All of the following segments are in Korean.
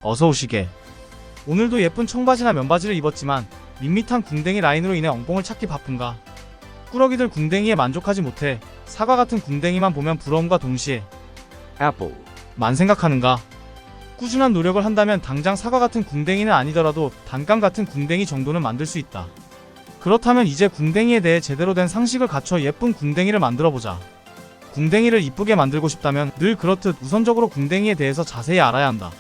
어서 오시게. 오늘도 예쁜 청바지나 면바지를 입었지만 밋밋한 궁뎅이 라인으로 인해 엉뽕을 찾기 바쁜가? 꾸러기들 궁뎅이에 만족하지 못해 사과 같은 궁뎅이만 보면 부러움과 동시에 apple, 만 생각하는가? 꾸준한 노력을 한다면 당장 사과 같은 궁뎅이는 아니더라도 단감 같은 궁뎅이 정도는 만들 수 있다. 그렇다면 이제 궁뎅이에 대해 제대로 된 상식을 갖춰 예쁜 궁뎅이를 만들어보자. 궁뎅이를 이쁘게 만들고 싶다면 늘 그렇듯 우선적으로 궁뎅이에 대해서 자세히 알아야 한다.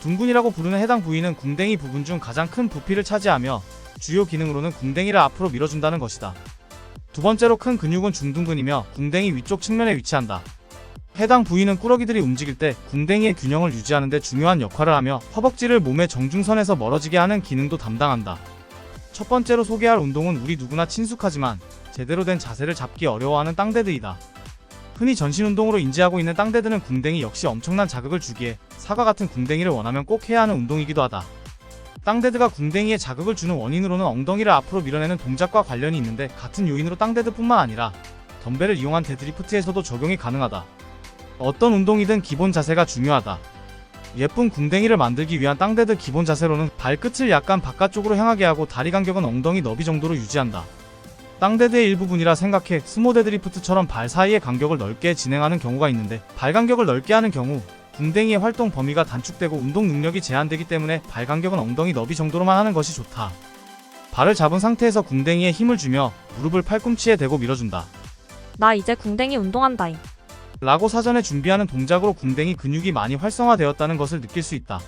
둥근이라고 부르는 해당 부위는 궁뎅이 부분 중 가장 큰 부피를 차지하며 주요 기능으로는 궁뎅이를 앞으로 밀어준다는 것이다. 두 번째로 큰 근육은 중둔근이며 궁뎅이 위쪽 측면에 위치한다. 해당 부위는 꾸러기들이 움직일 때 궁뎅이의 균형을 유지하는 데 중요한 역할을 하며 허벅지를 몸의 정중선에서 멀어지게 하는 기능도 담당한다. 첫 번째로 소개할 운동은 우리 누구나 친숙하지만 제대로 된 자세를 잡기 어려워하는 땅데드이다. 흔히 전신운동으로 인지하고 있는 땅데드는 궁뎅이 역시 엄청난 자극을 주기에 사과 같은 궁뎅이를 원하면 꼭 해야 하는 운동이기도 하다. 땅데드가 궁뎅이에 자극을 주는 원인으로는 엉덩이를 앞으로 밀어내는 동작과 관련이 있는데 같은 요인으로 땅데드뿐만 아니라 덤벨을 이용한 데드리프트에서도 적용이 가능하다. 어떤 운동이든 기본 자세가 중요하다. 예쁜 궁뎅이를 만들기 위한 땅데드 기본 자세로는 발끝을 약간 바깥쪽으로 향하게 하고 다리 간격은 엉덩이 너비 정도로 유지한다. 땅데드의 일부분이라 생각해 스모 데드리프트처럼 발 사이의 간격을 넓게 진행하는 경우가 있는데 발 간격을 넓게 하는 경우 궁뎅이의 활동 범위가 단축되고 운동 능력이 제한되기 때문에 발 간격은 엉덩이 너비 정도로만 하는 것이 좋다. 발을 잡은 상태에서 궁뎅이에 힘을 주며 무릎을 팔꿈치에 대고 밀어준다. 나 이제 궁뎅이 운동한다잉. 라고 사전에 준비하는 동작으로 궁뎅이 근육이 많이 활성화되었다는 것을 느낄 수 있다.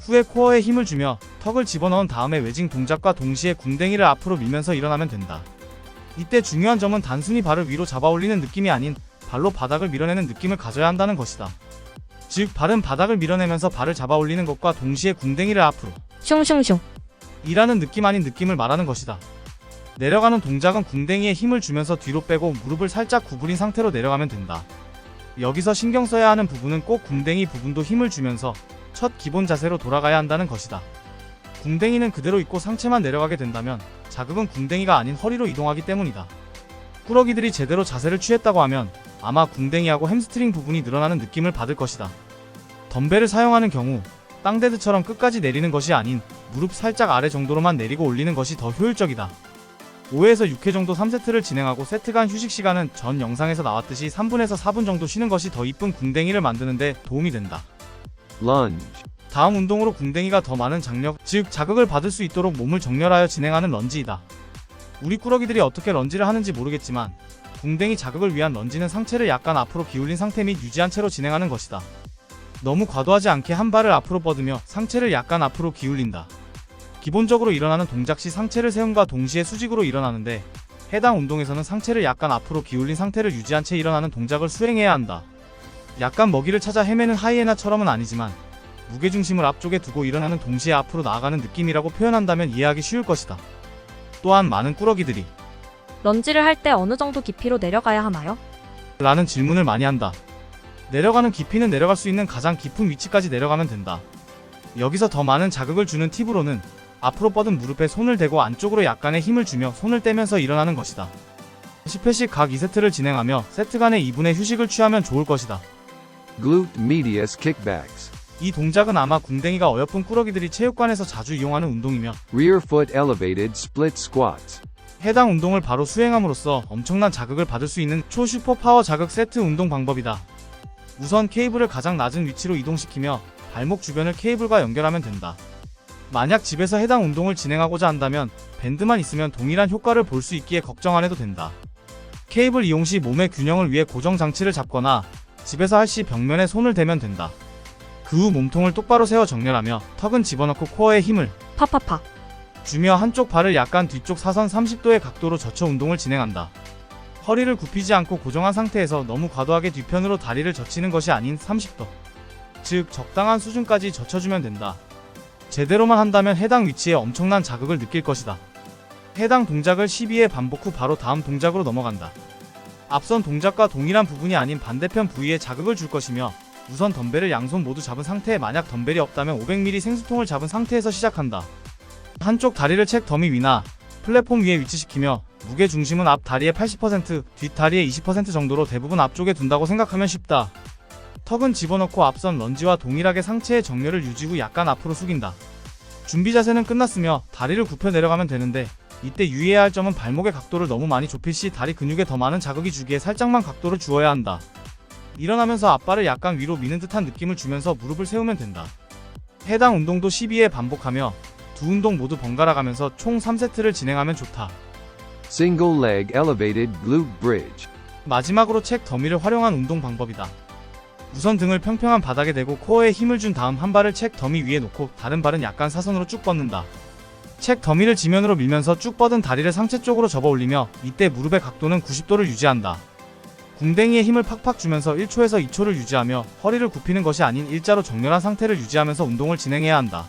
후에 코어에 힘을 주며 턱을 집어넣은 다음에 외징 동작과 동시에 궁뎅이를 앞으로 밀면서 일어나면 된다. 이때 중요한 점은 단순히 발을 위로 잡아 올리는 느낌이 아닌 발로 바닥을 밀어내는 느낌을 가져야 한다는 것이다. 즉 발은 바닥을 밀어내면서 발을 잡아 올리는 것과 동시에 궁뎅이를 앞으로 슝슝슝. 이라는 느낌 아닌 느낌을 말하는 것이다. 내려가는 동작은 궁뎅이에 힘을 주면서 뒤로 빼고 무릎을 살짝 구부린 상태로 내려가면 된다. 여기서 신경 써야 하는 부분은 꼭 궁뎅이 부분도 힘을 주면서 첫 기본 자세로 돌아가야 한다는 것이다. 궁뎅이는 그대로 있고 상체만 내려가게 된다면 자극은 궁뎅이가 아닌 허리로 이동하기 때문이다. 꾸러기들이 제대로 자세를 취했다고 하면 아마 궁뎅이하고 햄스트링 부분이 늘어나는 느낌을 받을 것이다. 덤벨을 사용하는 경우 땅데드처럼 끝까지 내리는 것이 아닌 무릎 살짝 아래 정도로만 내리고 올리는 것이 더 효율적이다. 5회에서 6회 정도 3세트를 진행하고 세트 간 휴식 시간은 전 영상에서 나왔듯이 3분에서 4분 정도 쉬는 것이 더 이쁜 궁뎅이를 만드는 데 도움이 된다. lunge, 다음 운동으로 궁뎅이가 더 많은 장력, 즉 자극을 받을 수 있도록 몸을 정렬하여 진행하는 런지이다. 우리 꾸러기들이 어떻게 런지를 하는지 모르겠지만 궁뎅이 자극을 위한 런지는 상체를 약간 앞으로 기울인 상태 및 유지한 채로 진행하는 것이다. 너무 과도하지 않게 한 발을 앞으로 뻗으며 상체를 약간 앞으로 기울인다. 기본적으로 일어나는 동작 시 상체를 세움과 동시에 수직으로 일어나는데 해당 운동에서는 상체를 약간 앞으로 기울인 상태를 유지한 채 일어나는 동작을 수행해야 한다. 약간 먹이를 찾아 헤매는 하이에나처럼은 아니지만 무게중심을 앞쪽에 두고 일어나는 동시에 앞으로 나아가는 느낌이라고 표현한다면 이해하기 쉬울 것이다. 또한 많은 꾸러기들이 런지를 할 때 어느 정도 깊이로 내려가야 하나요? 라는 질문을 많이 한다. 내려가는 깊이는 내려갈 수 있는 가장 깊은 위치까지 내려가면 된다. 여기서 더 많은 자극을 주는 팁으로는 앞으로 뻗은 무릎에 손을 대고 안쪽으로 약간의 힘을 주며 손을 떼면서 일어나는 것이다. 10회씩 각 2세트를 진행하며 세트 간의 2분의 휴식을 취하면 좋을 것이다. glute medius kickbacks, 이 동작은 아마 궁뎅이가 어여쁜 꾸러기들이 체육관에서 자주 이용하는 운동이며 rear foot elevated split squats, 해당 운동을 바로 수행함으로써 엄청난 자극을 받을 수 있는 초슈퍼 파워 자극 세트 운동 방법이다. 우선 케이블을 가장 낮은 위치로 이동시키며 발목 주변을 케이블과 연결하면 된다. 만약 집에서 해당 운동을 진행하고자 한다면 밴드만 있으면 동일한 효과를 볼 수 있기에 걱정 안 해도 된다. 케이블 이용 시 몸의 균형을 위해 고정 장치를 잡거나 집에서 할 시 벽면에 손을 대면 된다. 그 후 몸통을 똑바로 세워 정렬하며 턱은 집어넣고 코어에 힘을 파파파. 주며 한쪽 발을 약간 뒤쪽 사선 30도의 각도로 젖혀 운동을 진행한다. 허리를 굽히지 않고 고정한 상태에서 너무 과도하게 뒤편으로 다리를 젖히는 것이 아닌 30도, 즉 적당한 수준까지 젖혀주면 된다. 제대로만 한다면 해당 위치에 엄청난 자극을 느낄 것이다. 해당 동작을 12회 반복 후 바로 다음 동작으로 넘어간다. 앞선 동작과 동일한 부분이 아닌 반대편 부위에 자극을 줄 것이며 우선 덤벨을 양손 모두 잡은 상태에 만약 덤벨이 없다면 500ml 생수통을 잡은 상태에서 시작한다. 한쪽 다리를 책 더미 위나 플랫폼 위에 위치시키며 무게 중심은 앞 다리의 80%, 뒷 다리의 20% 정도로 대부분 앞쪽에 둔다고 생각하면 쉽다. 턱은 집어넣고 앞선 런지와 동일하게 상체의 정렬을 유지 후 약간 앞으로 숙인다. 준비 자세는 끝났으며 다리를 굽혀 내려가면 되는데 이때 유의해야 할 점은 발목의 각도를 너무 많이 좁힐 시 다리 근육에 더 많은 자극이 주기에 살짝만 각도를 주어야 한다. 일어나면서 앞발을 약간 위로 미는 듯한 느낌을 주면서 무릎을 세우면 된다. 해당 운동도 12회 반복하며 두 운동 모두 번갈아 가면서 총 3세트를 진행하면 좋다. Single leg elevated glute bridge. 마지막으로 책 더미를 활용한 운동 방법이다. 우선 등을 평평한 바닥에 대고 코어에 힘을 준 다음 한 발을 책 더미 위에 놓고 다른 발은 약간 사선으로 쭉 뻗는다. 책 더미를 지면으로 밀면서 쭉 뻗은 다리를 상체 쪽으로 접어 올리며 이때 무릎의 각도는 90도를 유지한다. 궁뎅이에 힘을 팍팍 주면서 1초에서 2초를 유지하며 허리를 굽히는 것이 아닌 일자로 정렬한 상태를 유지하면서 운동을 진행해야 한다.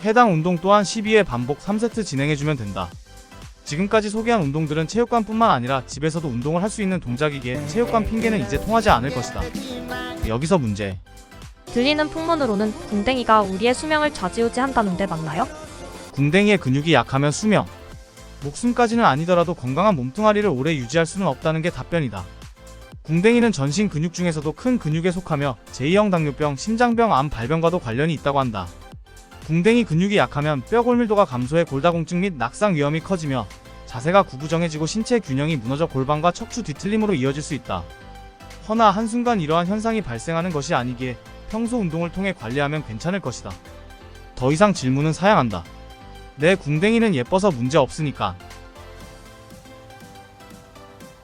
해당 운동 또한 12회 반복 3세트 진행해주면 된다. 지금까지 소개한 운동들은 체육관뿐만 아니라 집에서도 운동을 할 수 있는 동작이기에 체육관 핑계는 이제 통하지 않을 것이다. 여기서 문제. 들리는 풍문으로는 궁뎅이가 우리의 수명을 좌지우지한다는데 맞나요? 궁뎅이의 근육이 약하면 수명, 목숨까지는 아니더라도 건강한 몸뚱아리를 오래 유지할 수는 없다는 게 답변이다. 궁뎅이는 전신 근육 중에서도 큰 근육에 속하며 제2형 당뇨병, 심장병, 암 발병과도 관련이 있다고 한다. 궁뎅이 근육이 약하면 뼈 골밀도가 감소해 골다공증 및 낙상 위험이 커지며 자세가 구부정해지고 신체 균형이 무너져 골반과 척추 뒤틀림으로 이어질 수 있다. 허나 한순간 이러한 현상이 발생하는 것이 아니기에 평소 운동을 통해 관리하면 괜찮을 것이다. 더 이상 질문은 사양한다. 내 궁뎅이는 예뻐서 문제 없으니까.